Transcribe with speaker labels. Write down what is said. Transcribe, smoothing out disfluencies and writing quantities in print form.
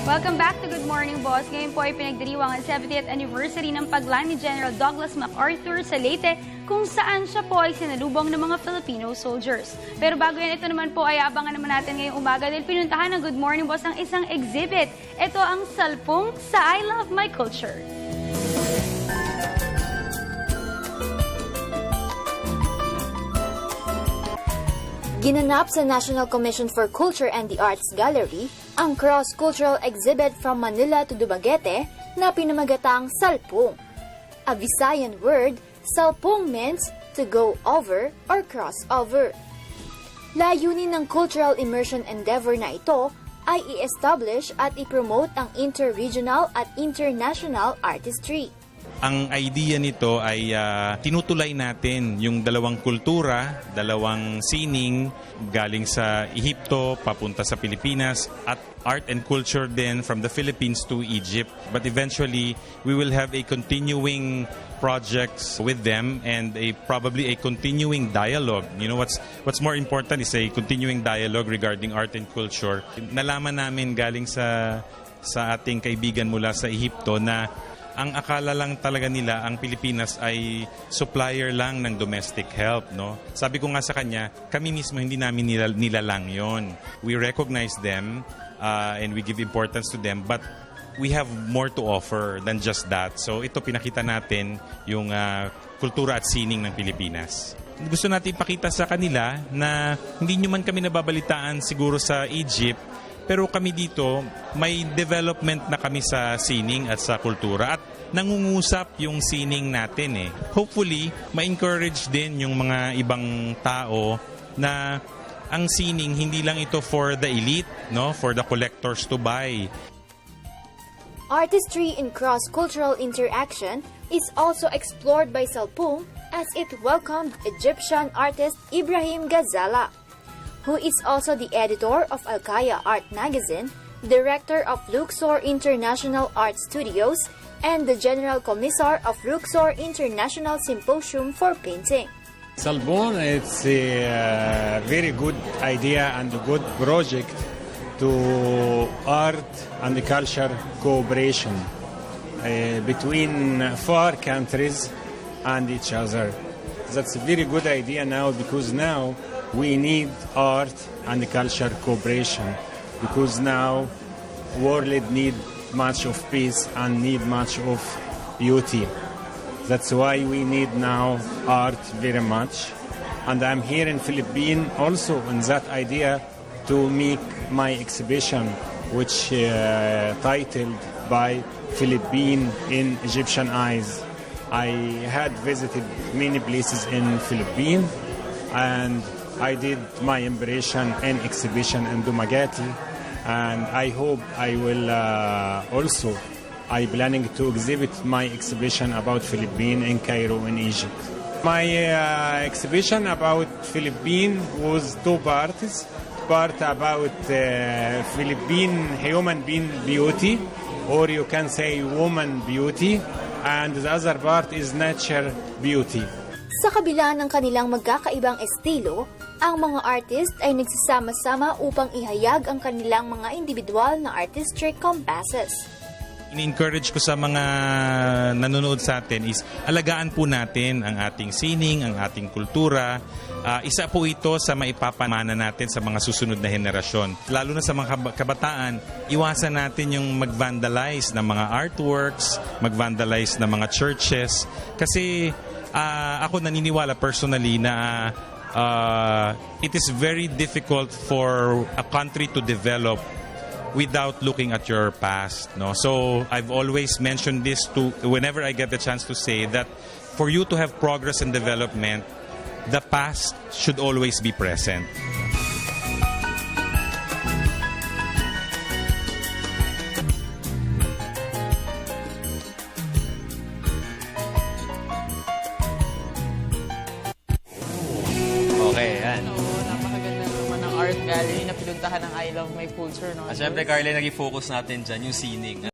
Speaker 1: Welcome back to Good Morning Boss. Ngayon po ay pinagdiriwang ang 70th anniversary ng paglaan ni General Douglas MacArthur sa Leyte, kung saan siya po ay sinalubong ng mga Filipino soldiers. Pero bago yan, ito naman po ay abangan naman natin ngayong umaga dahil pinuntahan ng Good Morning Boss ang isang exhibit. Ito ang salpung sa I Love My Culture.
Speaker 2: Ginanap sa National Commission for Culture and the Arts Gallery ang cross-cultural exhibit from Manila to Dumaguete na pinamagatang Salpung. A Visayan word, Salpung means to go over or cross over. Layunin ng cultural immersion endeavor na ito ay i-establish at i-promote ang inter-regional at international artistry.
Speaker 3: Ang idea nito ay tinutulay natin yung dalawang kultura, dalawang sining galing sa Ehipto papunta sa Pilipinas at art and culture din from the Philippines to Egypt. But eventually, we will have a continuing projects with them and probably a continuing dialogue. You know, what's more important is a continuing dialogue regarding art and culture. Nalaman namin galing sa ating kaibigan mula sa Ehipto na ang akala lang talaga nila ang Pilipinas ay supplier lang ng domestic help, no? Sabi ko nga sa kanya, kami mismo hindi namin nilalang yon. We recognize them and we give importance to them, but we have more to offer than just that. So ito pinakita natin yung kultura at sining ng Pilipinas. Gusto natin ipakita sa kanila na hindi nyo man kami nababalitaan siguro sa Egypt, pero kami dito, may development na kami sa sining at sa kultura at nangungusap yung sining natin eh. Hopefully, ma-encourage din yung mga ibang tao na ang sining hindi lang ito for the elite, no? For the collectors to buy.
Speaker 2: Artistry in cross-cultural interaction is also explored by Salpung as it welcomed Egyptian artist Ibrahim Ghazala, who is also the editor of Alkaya Art Magazine, director of Luxor International Art Studios, and the General Commissar of Luxor International Symposium for Painting.
Speaker 4: Salpung, it's a very good idea and a good project to art and culture cooperation between four countries and each other. That's a very good idea now because now we need art and culture cooperation because now world need much of peace and need much of beauty. That's why we need now art very much. And I'm here in Philippines also in that idea to make my exhibition which titled by Philippines in Egyptian Eyes. I had visited many places in Philippines and I did my impression and exhibition in Dumaguete, and I hope I will I planning to exhibit my exhibition about Philippines in Cairo in Egypt. My exhibition about Philippines was two parts. Part about Philippine human being beauty, or you can say woman beauty, and the other part is nature beauty.
Speaker 2: Sa kabila ng kanilang magkakaibang estilo, ang mga artist ay nagsasama-sama upang ihayag ang kanilang mga individual na artistic compasses.
Speaker 3: In-encourage ko sa mga nanonood sa atin is alagaan po natin ang ating sining, ang ating kultura. Isa po ito sa maipapamana natin sa mga susunod na henerasyon. Lalo na sa mga kabataan, iwasan natin yung mag-vandalize ng mga artworks, mag-vandalize ng mga churches. Kasi ako naniniwala personally na it is very difficult for a country to develop without looking at your past, no? So I've always mentioned this whenever I get the chance to say that for you to have progress and development, the past should always be present.
Speaker 5: Okay, yan.
Speaker 6: Oo, napakaganda naman ng art gallery na pinuntahan ng I Love My Culture. No?
Speaker 5: At syempre, Carly, naging focus natin dyan yung sining.